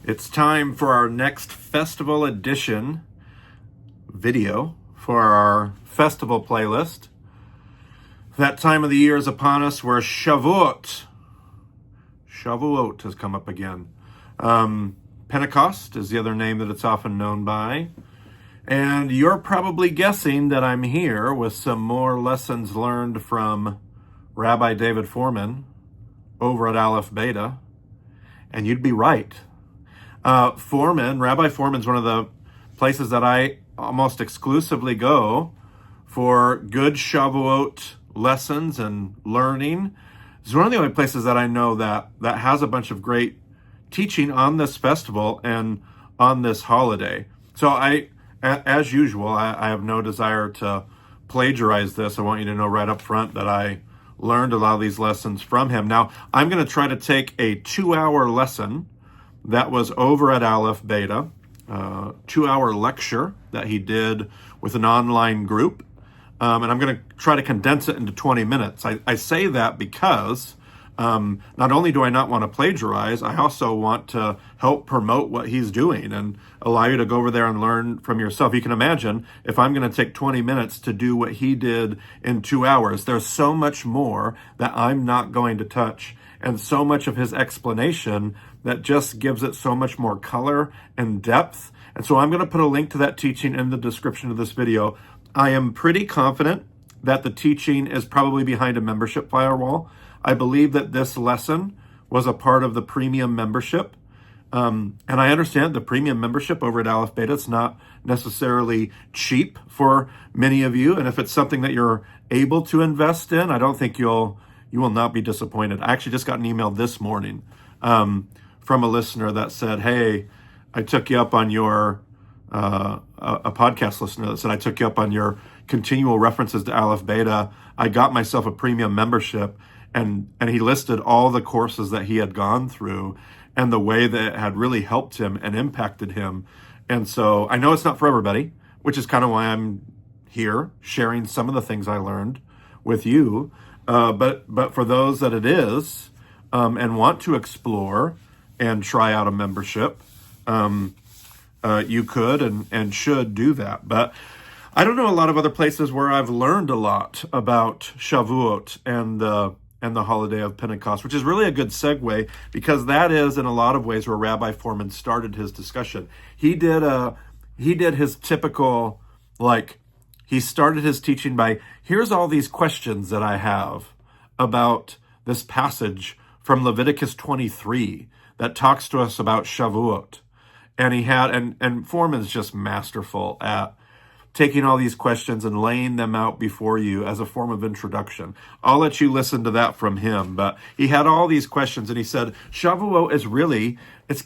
It's time for our next festival edition video for our festival playlist. That time of the year is upon us where Shavuot has come up again. Pentecost is the other name that it's often known by. And you're probably guessing that I'm here with some more lessons learned from Rabbi David Fohrman over at Aleph Beta. And you'd be right. Rabbi Fohrman's one of the places that I almost exclusively go for good Shavuot lessons and learning. It's one of the only places that I know that has a bunch of great teaching on this festival and on this holiday. So as usual, I have no desire to plagiarize this. I want you to know right up front that I learned a lot of these lessons from him. Now, I'm going to try to take a 2-hour lesson that was over at Aleph Beta, 2-hour lecture that he did with an online group. And I'm going to try to condense it into 20 minutes. I say that because not only do I not want to plagiarize, I also want to help promote what he's doing and allow you to go over there and learn from yourself. You can imagine if I'm going to take 20 minutes to do what he did in 2 hours, there's so much more that I'm not going to touch, and so much of his explanation that just gives it so much more color and depth. And so I'm going to put a link to that teaching in the description of this video. I am pretty confident that the teaching is probably behind a membership firewall. I believe that this lesson was a part of the premium membership. And I understand the premium membership over at Aleph Beta is not necessarily cheap for many of you. And if it's something that you're able to invest in, I don't think you will not be disappointed. I actually just got an email this morning from a listener that said, hey, I took you up on your, a podcast listener that said, I took you up on your continual references to Aleph Beta. I got myself a premium membership. And he listed all the courses that he had gone through and the way that it had really helped him and impacted him. And so I know it's not for everybody, which is kind of why I'm here sharing some of the things I learned with you. But for those that it is and want to explore and try out a membership, you could and should do that. But I don't know a lot of other places where I've learned a lot about Shavuot and the holiday of Pentecost, which is really a good segue because that is in a lot of ways where Rabbi Fohrman started his discussion. He did his typical, he started his teaching by, here's all these questions that I have about this passage from Leviticus 23 that talks to us about Shavuot. And and Fohrman's just masterful at taking all these questions and laying them out before you as a form of introduction. I'll let you listen to that from him, but he had all these questions and he said, Shavuot is really, it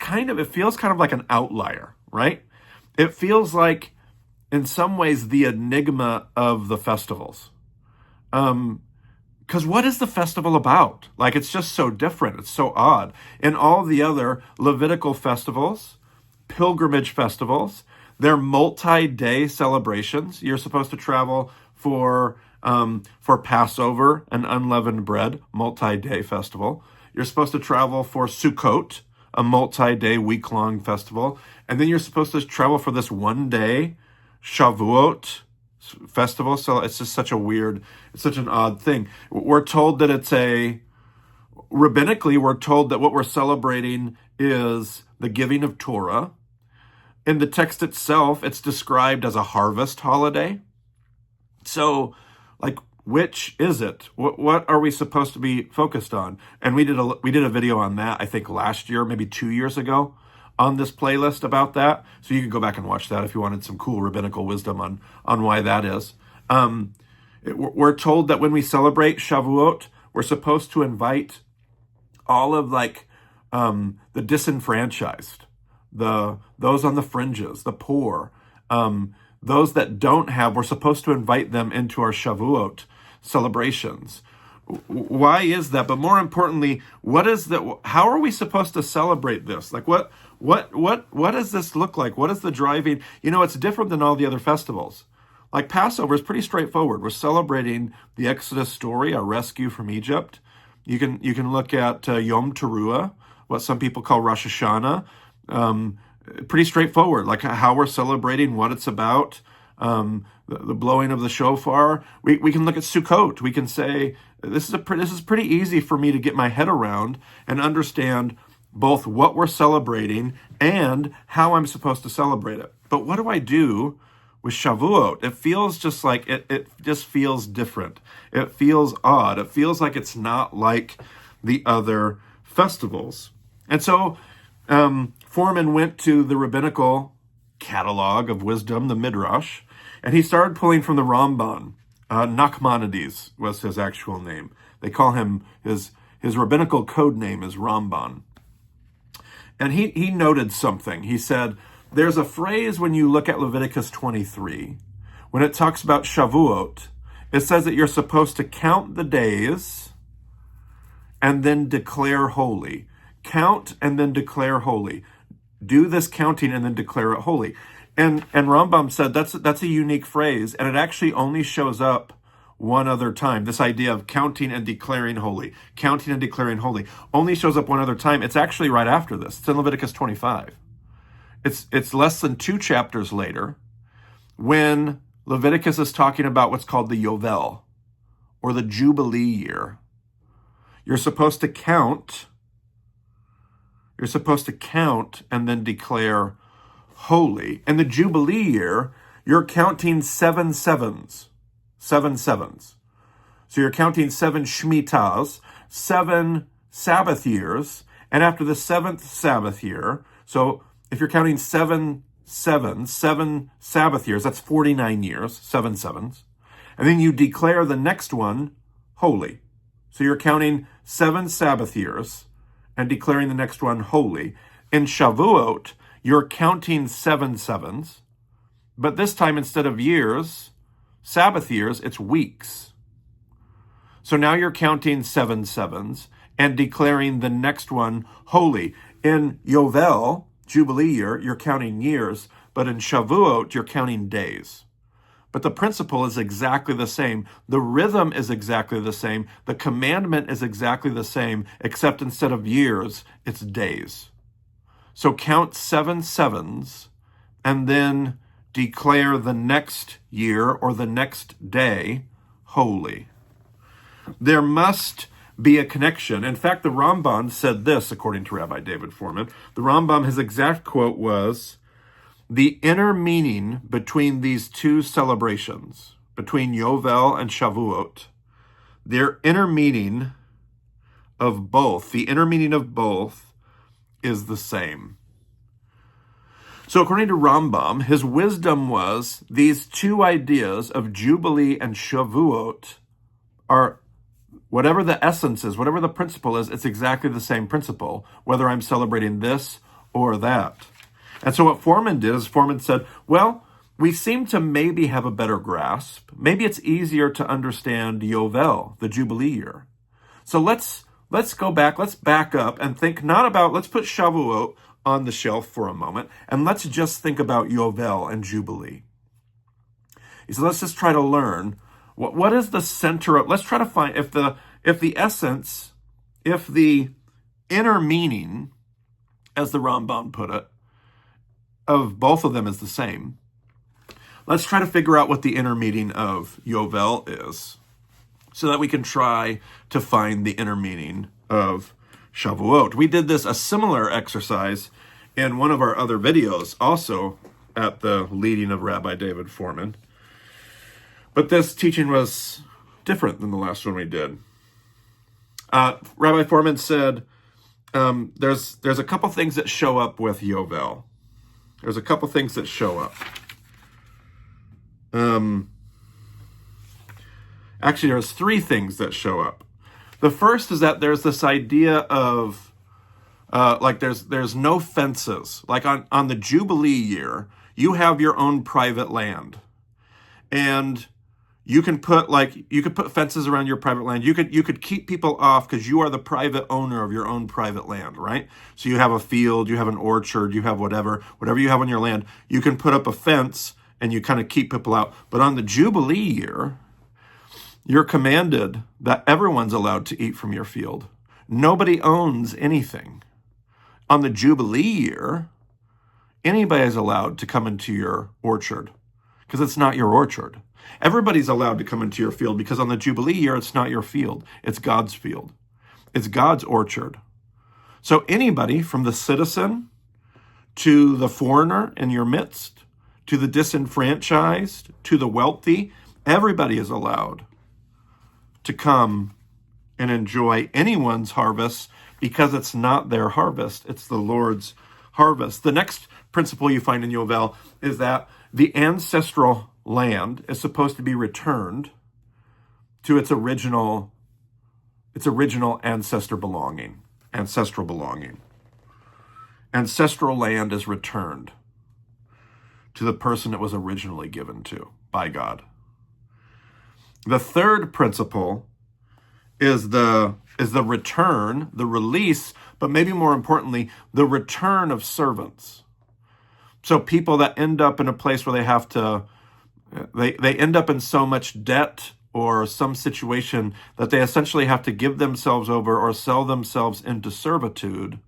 feels kind of like an outlier, right? It feels like, in some ways, the enigma of the festivals. Because what is the festival about? It's just so different. It's so odd. In all the other Levitical festivals, pilgrimage festivals, they're multi-day celebrations. You're supposed to travel for Passover and unleavened bread, multi-day festival. You're supposed to travel for Sukkot, a multi-day, week-long festival. And then you're supposed to travel for this one-day Shavuot festival. So it's just such an odd thing. We're told that rabbinically, we're told that what we're celebrating is the giving of Torah. In the text itself, it's described as a harvest holiday. So, which is it? What are we supposed to be focused on? And we did a video on that, I think last year, maybe 2 years ago, on this playlist about that. So you can go back and watch that if you wanted some cool rabbinical wisdom on why that is. We're told that when we celebrate Shavuot, we're supposed to invite all of the disenfranchised, those on the fringes, the poor, those that don't have, we're supposed to invite them into our Shavuot celebrations. Why is that? But more importantly, how are we supposed to celebrate this? What does this look like? What is the driving? It's different than all the other festivals. Passover is pretty straightforward. We're celebrating the Exodus story, our rescue from Egypt. You can look at Yom Teruah, what some people call Rosh Hashanah. pretty straightforward, like how we're celebrating, what it's about, the blowing of the shofar. We can look at Sukkot. We can say, this is pretty easy for me to get my head around and understand both what we're celebrating and how I'm supposed to celebrate it. But what do I do with Shavuot? It feels just like it just feels different. It feels odd. It feels like it's not like the other festivals. And so Fohrman went to the rabbinical catalog of wisdom, the Midrash, and he started pulling from the Ramban. Nachmanides was his actual name. They call him, his rabbinical code name is Ramban. And he noted something. He said, there's a phrase when you look at Leviticus 23, when it talks about Shavuot, it says that you're supposed to count the days and then declare holy. Count and then declare holy. Do this counting and then declare it holy. And Rambam said that's a unique phrase, and it actually only shows up one other time. This idea of counting and declaring holy. Counting and declaring holy only shows up one other time. It's actually right after this. It's in Leviticus 25. It's less than 2 chapters later when Leviticus is talking about what's called the Yovel, or the Jubilee year. You're supposed to count and then declare holy. In the Jubilee year, you're counting 7 sevens. 7 sevens. So you're counting 7 Shemitahs, 7 Sabbath years, and after the 7th Sabbath year, so if you're counting 7 sevens, 7 Sabbath years, that's 49 years, 7 sevens. And then you declare the next one holy. So you're counting 7 Sabbath years and declaring the next one holy. In Shavuot, you're counting 7 sevens, but this time instead of years, Sabbath years, it's weeks. So now you're counting 7 sevens and declaring the next one holy. In Yovel, Jubilee year, you're counting years, but in Shavuot, you're counting days. But the principle is exactly the same. The rhythm is exactly the same. The commandment is exactly the same, except instead of years, it's days. So count 7 sevens and then declare the next year or the next day holy. There must be a connection. In fact, the Ramban said this, according to Rabbi David Fohrman. The Rambam, his exact quote was, the inner meaning between these two celebrations, between Yovel and Shavuot, their inner meaning of both, is the same. So according to Rambam, his wisdom was these two ideas of Jubilee and Shavuot are, whatever the essence is, whatever the principle is, it's exactly the same principle, whether I'm celebrating this or that. And so what Fohrman did is Fohrman said, well, we seem to maybe have a better grasp. Maybe it's easier to understand Yovel, the Jubilee year. So let's go back, let's back up and think not about, let's put Shavuot on the shelf for a moment, and let's just think about Yovel and Jubilee. He said, let's just try to learn what is the center of, let's try to find if the essence, if the inner meaning, as the Ramban put it, of both of them is the same. Let's try to figure out what the inner meaning of Yovel is so that we can try to find the inner meaning of Shavuot. We did a similar exercise in one of our other videos, also at the leading of Rabbi David Fohrman. But this teaching was different than the last one we did. Rabbi Fohrman said there's a couple things that show up with Yovel. There's a couple things that show up. Actually, there's 3 things that show up. The first is that there's this idea of there's no fences. Like on the Jubilee year, you have your own private land, and you can put fences around your private land. You could keep people off because you are the private owner of your own private land, right? So you have a field, you have an orchard, you have whatever you have on your land. You can put up a fence and you kind of keep people out. But on the Jubilee year, you're commanded that everyone's allowed to eat from your field. Nobody owns anything. On the Jubilee year, Anybody is allowed to come into your orchard because it's not your orchard. Everybody's allowed to come into your field because on the Jubilee year, it's not your field. It's God's field. It's God's orchard. So anybody from the citizen to the foreigner in your midst, to the disenfranchised, to the wealthy, everybody is allowed to come and enjoy anyone's harvest because it's not their harvest. It's the Lord's harvest. The next principle you find in Yovel is that the ancestral land is supposed to be returned to its original ancestral belonging. Ancestral land is returned to the person it was originally given to by God. The third principle is the return, the release, but maybe more importantly, the return of servants. So people that end up in a place where they have to, they end up in so much debt or some situation that they essentially have to give themselves over or sell themselves into servitude.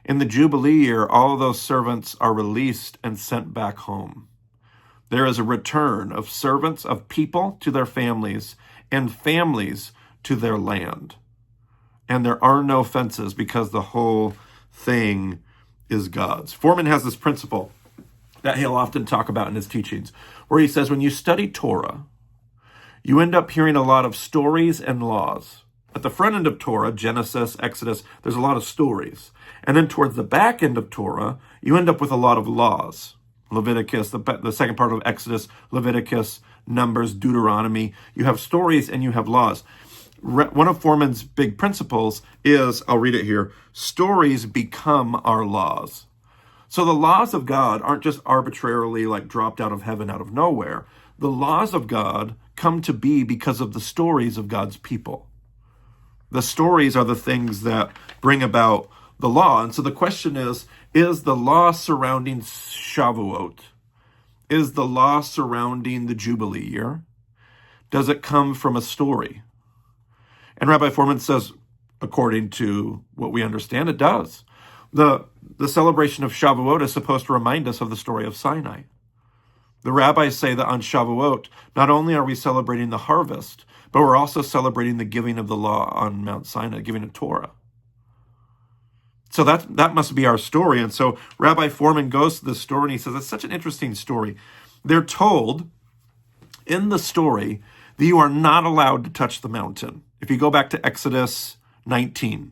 In the Jubilee year, all of those servants are released and sent back home. There is a return of servants, of people to their families, and families to their land. And there are no fences because the whole thing is God's. Fohrman has this principle that he'll often talk about in his teachings, where he says, when you study Torah, you end up hearing a lot of stories and laws. At the front end of Torah, Genesis, Exodus, there's a lot of stories. And then towards the back end of Torah, you end up with a lot of laws. Leviticus, the second part of Exodus, Leviticus, Numbers, Deuteronomy. You have stories and you have laws. One of Fohrman's big principles is, I'll read it here, stories become our laws. So the laws of God aren't just arbitrarily like dropped out of heaven, out of nowhere. The laws of God come to be because of the stories of God's people. The stories are the things that bring about the law. And so the question is the law surrounding Shavuot, is the law surrounding the Jubilee year, does it come from a story? And Rabbi Fohrman says, according to what we understand, it does. The celebration of Shavuot is supposed to remind us of the story of Sinai. The rabbis say that on Shavuot, not only are we celebrating the harvest, but we're also celebrating the giving of the law on Mount Sinai, giving of Torah. So that must be our story. And so Rabbi Fohrman goes to this story and he says, it's such an interesting story. They're told in the story that you are not allowed to touch the mountain. If you go back to Exodus 19,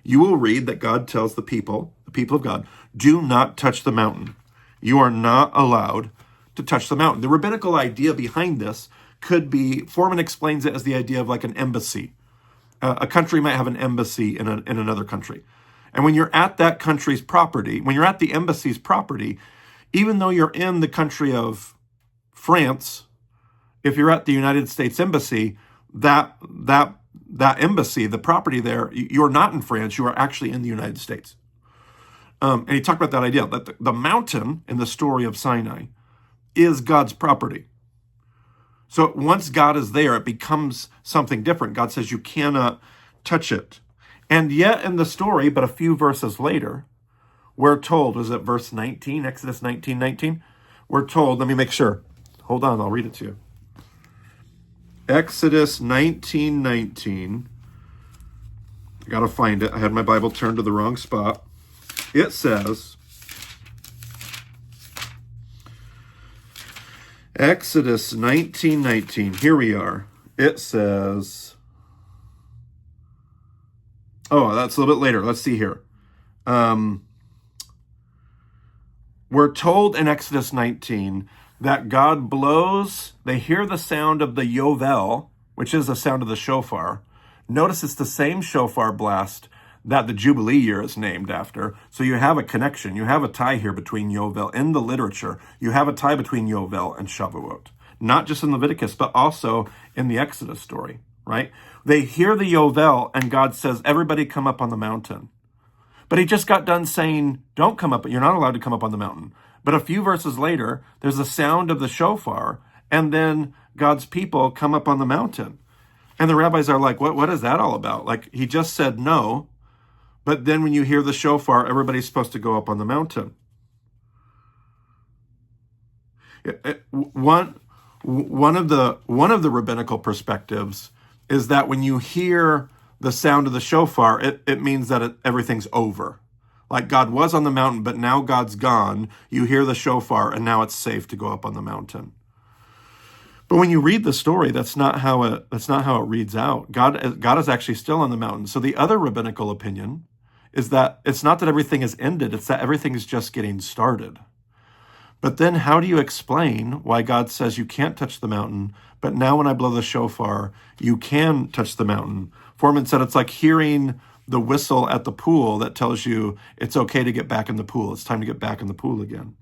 you will read that God tells the people of God, do not touch the mountain. You are not allowed to touch the mountain. The rabbinical idea behind this could be, Fohrman explains it as the idea of like an embassy. A country might have an embassy in another country. And when you're at that country's property, when you're at the embassy's property, even though you're in the country of France, if you're at the United States Embassy, that embassy, the property there, you're not in France, you are actually in the United States. And he talked about that idea, that the mountain in the story of Sinai is God's property. So once God is there, it becomes something different. God says you cannot touch it. And yet in the story, but a few verses later, we're told, was it verse 19, Exodus 19:19? We're told, let me make sure. Hold on, I'll read it to you. Exodus 19:19. I got to find it. I had my Bible turned to the wrong spot. It says, Exodus 19:19. Here we are. It says, oh, that's a little bit later. Let's see here. We're told in Exodus 19 that God blows, they hear the sound of the Yovel, which is the sound of the shofar. Notice it's the same shofar blast that the Jubilee year is named after. So you have a connection. You have a tie here between Yovel. In the literature, you have a tie between Yovel and Shavuot. Not just in Leviticus, but also in the Exodus story, right? They hear the Yovel and God says, everybody come up on the mountain. But he just got done saying, don't come up, you're not allowed to come up on the mountain. But a few verses later, there's the sound of the shofar, and then God's people come up on the mountain. And the rabbis are like, what is that all about? Like, he just said no, but then when you hear the shofar, everybody's supposed to go up on the mountain. One of the rabbinical perspectives is that when you hear the sound of the shofar, it means that everything's over. Like God was on the mountain, but now God's gone. You hear the shofar, and now it's safe to go up on the mountain. But when you read the story, that's not how it reads out. God is actually still on the mountain. So the other rabbinical opinion is that it's not that everything is ended, it's that everything is just getting started. But then how do you explain why God says you can't touch the mountain, but now when I blow the shofar, you can touch the mountain? Fohrman said it's like hearing the whistle at the pool that tells you it's okay to get back in the pool. It's time to get back in the pool again.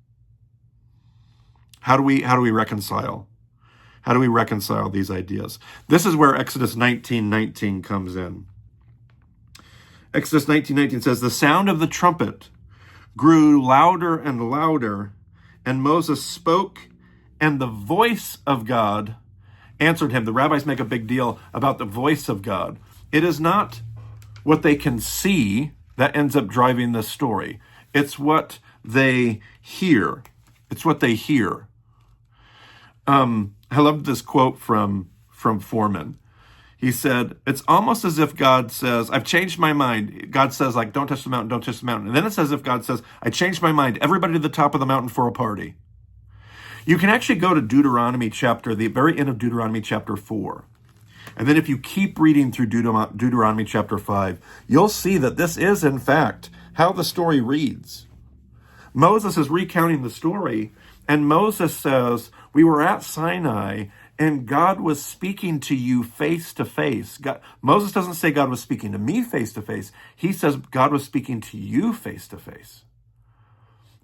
How do we reconcile? How do we reconcile these ideas? This is where Exodus 19:19 comes in. Exodus 19:19 says, "The sound of the trumpet grew louder and louder, and Moses spoke, and the voice of God answered him." The rabbis make a big deal about the voice of God. It is not what they can see that ends up driving this story. It's what they hear. It's what they hear. I love this quote from Fohrman. He said, it's almost as if God says, I've changed my mind. God says, like, don't touch the mountain, don't touch the mountain. And then it's as if God says, I changed my mind. Everybody to the top of the mountain for a party. You can actually go to the very end of Deuteronomy chapter 4. And then if you keep reading through Deuteronomy chapter 5, you'll see that this is, in fact, how the story reads. Moses is recounting the story, and Moses says, we were at Sinai, and God was speaking to you face to face. Moses doesn't say God was speaking to me face to face. He says God was speaking to you face to face.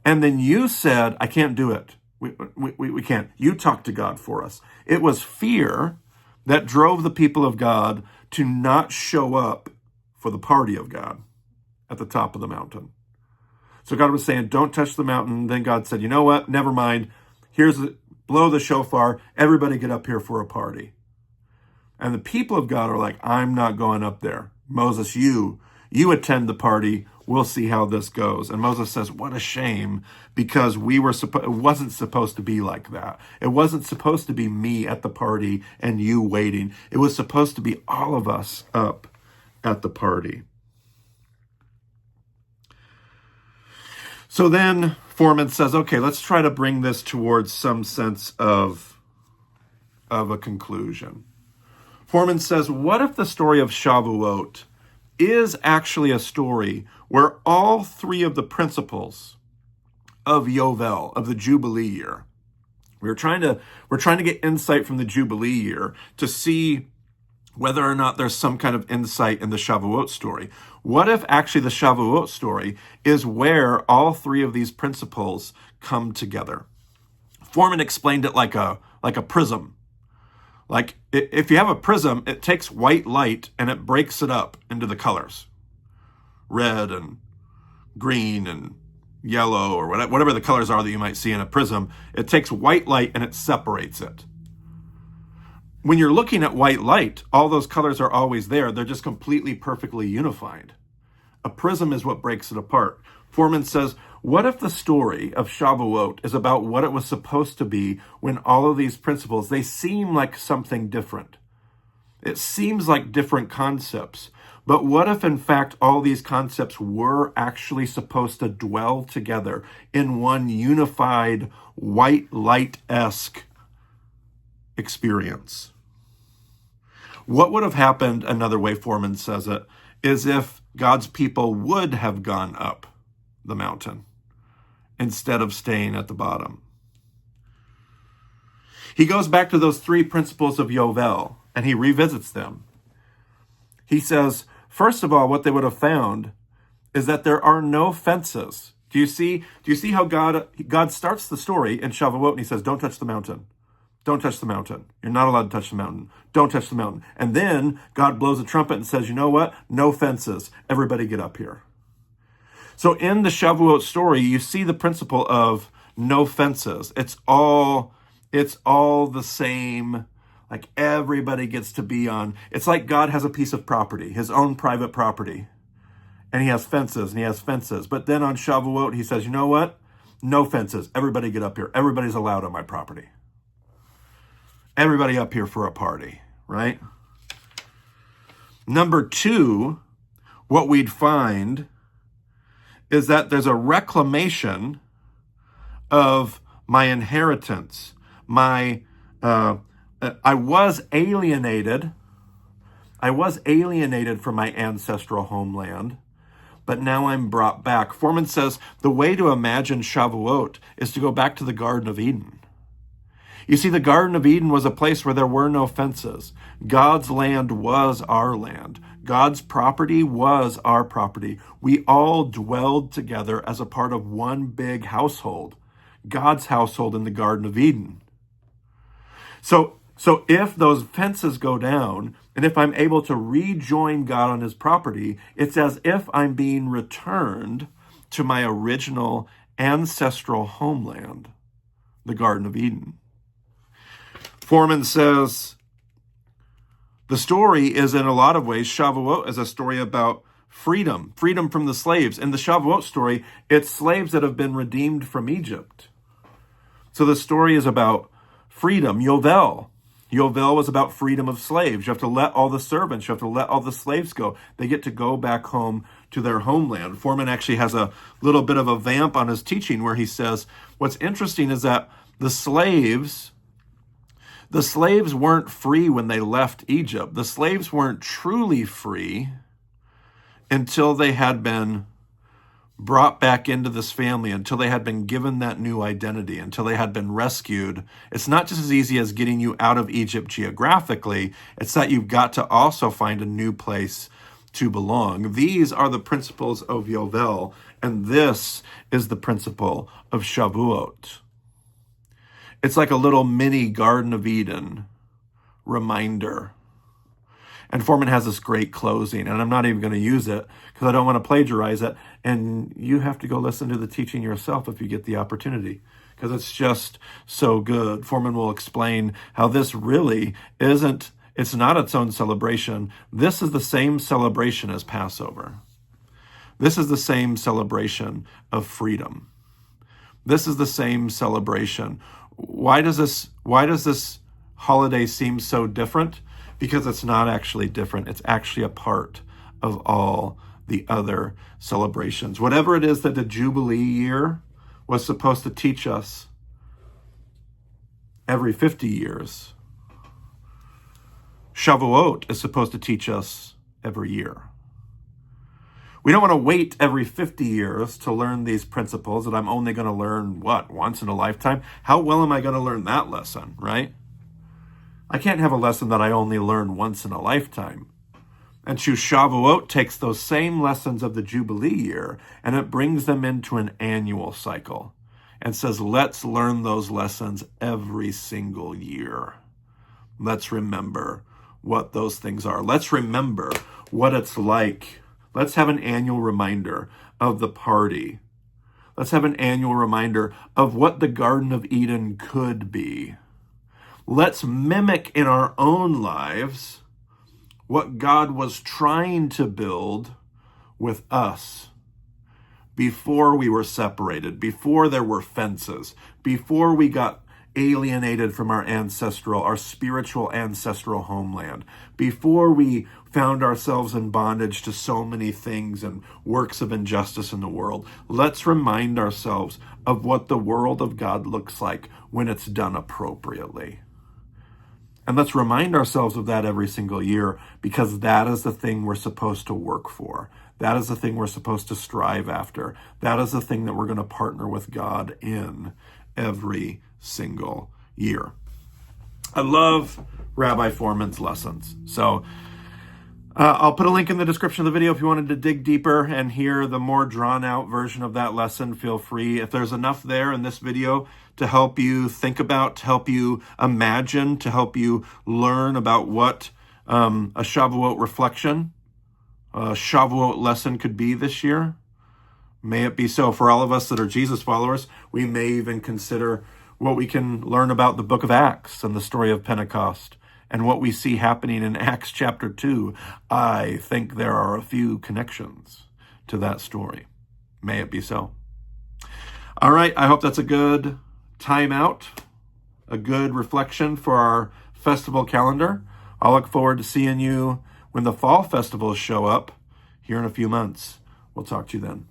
And then you said, I can't do it. We can't. You talk to God for us. It was fear that drove the people of God to not show up for the party of God at the top of the mountain. So God was saying, don't touch the mountain. Then God said, you know what? Never mind. Blow the shofar. Everybody get up here for a party. And the people of God are like, I'm not going up there. Moses, you attend the party. We'll see how this goes. And Moses says, what a shame, because it wasn't supposed to be like that. It wasn't supposed to be me at the party and you waiting. It was supposed to be all of us up at the party. So then Fohrman says, okay, let's try to bring this towards some sense of a conclusion. Fohrman says, what if the story of Shavuot is actually a story where all three of the principles of Yovel, of the Jubilee year, we're trying to get insight from the Jubilee year to see whether or not there's some kind of insight in the Shavuot story. What if actually the Shavuot story is where all three of these principles come together? Fohrman explained it like a prism. Like if you have a prism, it takes white light and it breaks it up into the colors. Red and green and yellow, or whatever the colors are that you might see in a prism. It takes white light and it separates it. When you're looking at white light, all those colors are always there. They're just completely, perfectly unified. A prism is what breaks it apart. Fohrman says, what if the story of Shavuot is about what it was supposed to be when all of these principles, they seem like something different? It seems like different concepts. But what if, in fact, all these concepts were actually supposed to dwell together in one unified, white light-esque experience? What would have happened, another way Fohrman says it, is if God's people would have gone up the mountain instead of staying at the bottom. He goes back to those three principles of Yovel, and he revisits them. He says, first of all, what they would have found is that there are no fences. Do you see how God starts the story in Shavuot, and he says, don't touch the mountain. Don't touch the mountain. You're not allowed to touch the mountain. Don't touch the mountain. And then God blows a trumpet and says, you know what? No fences. Everybody get up here. So in the Shavuot story, you see the principle of no fences. It's all the same. Like everybody gets to be on. It's like God has a piece of property, his own private property. And he has fences and he has fences. But then on Shavuot, he says, you know what? No fences. Everybody get up here. Everybody's allowed on my property. Everybody up here for a party, right? Number two, what we'd find is that there's a reclamation of my inheritance. I was alienated. I was alienated from my ancestral homeland, but now I'm brought back. Fohrman says the way to imagine Shavuot is to go back to the Garden of Eden. You see, the Garden of Eden was a place where there were no fences. God's land was our land. God's property was our property. We all dwelled together as a part of one big household, God's household in the Garden of Eden. So if those fences go down, and if I'm able to rejoin God on his property, it's as if I'm being returned to my original ancestral homeland, the Garden of Eden. Fohrman says, the story is in a lot of ways, Shavuot is a story about freedom from the slaves. In the Shavuot story, it's slaves that have been redeemed from Egypt. So the story is about freedom. Yovel was about freedom of slaves. You have to let all the servants, you have to let all the slaves go. They get to go back home to their homeland. Fohrman actually has a little bit of a vamp on his teaching where he says, what's interesting is that the slaves weren't free when they left Egypt. The slaves weren't truly free until they had been brought back into this family, until they had been given that new identity, until they had been rescued. It's not just as easy as getting you out of Egypt geographically. It's that you've got to also find a new place to belong. These are the principles of Yovel, and this is the principle of Shavuot. It's like a little mini Garden of Eden reminder. And Fohrman has this great closing, and I'm not even going to use it because I don't want to plagiarize it. And you have to go listen to the teaching yourself if you get the opportunity, because it's just so good. Fohrman will explain how this really it's not its own celebration. This is the same celebration as Passover. This is the same celebration of freedom. This is the same celebration. Why does this holiday seem so different? Because it's not actually different. It's actually a part of all the other celebrations. Whatever it is that the Jubilee year was supposed to teach us every 50 years, Shavuot is supposed to teach us every year. We don't want to wait every 50 years to learn these principles that I'm only going to learn, once in a lifetime? How well am I going to learn that lesson, right? I can't have a lesson that I only learn once in a lifetime. And Shavuot takes those same lessons of the Jubilee year and it brings them into an annual cycle and says, let's learn those lessons every single year. Let's remember what those things are. Let's remember what it's like. Let's have an annual reminder of the party. Let's have an annual reminder of what the Garden of Eden could be. Let's mimic in our own lives what God was trying to build with us before we were separated, before there were fences, before we got alienated from our spiritual ancestral homeland, before we found ourselves in bondage to so many things and works of injustice in the world. Let's remind ourselves of what the world of God looks like when it's done appropriately. And let's remind ourselves of that every single year, because that is the thing we're supposed to work for. That is the thing we're supposed to strive after. That is the thing that we're going to partner with God in every single year. I love Rabbi Fohrman's lessons. So I'll put a link in the description of the video if you wanted to dig deeper and hear the more drawn out version of that lesson. Feel free. If there's enough there in this video to help you think about, to help you imagine, to help you learn about what a Shavuot reflection, a Shavuot lesson could be this year, may it be so. For all of us that are Jesus followers, we may even consider what we can learn about the book of Acts and the story of Pentecost and what we see happening in Acts chapter 2. I think there are a few connections to that story. May it be so. All right, I hope that's a good timeout, a good reflection for our festival calendar. I'll look forward to seeing you when the fall festivals show up here in a few months. We'll talk to you then.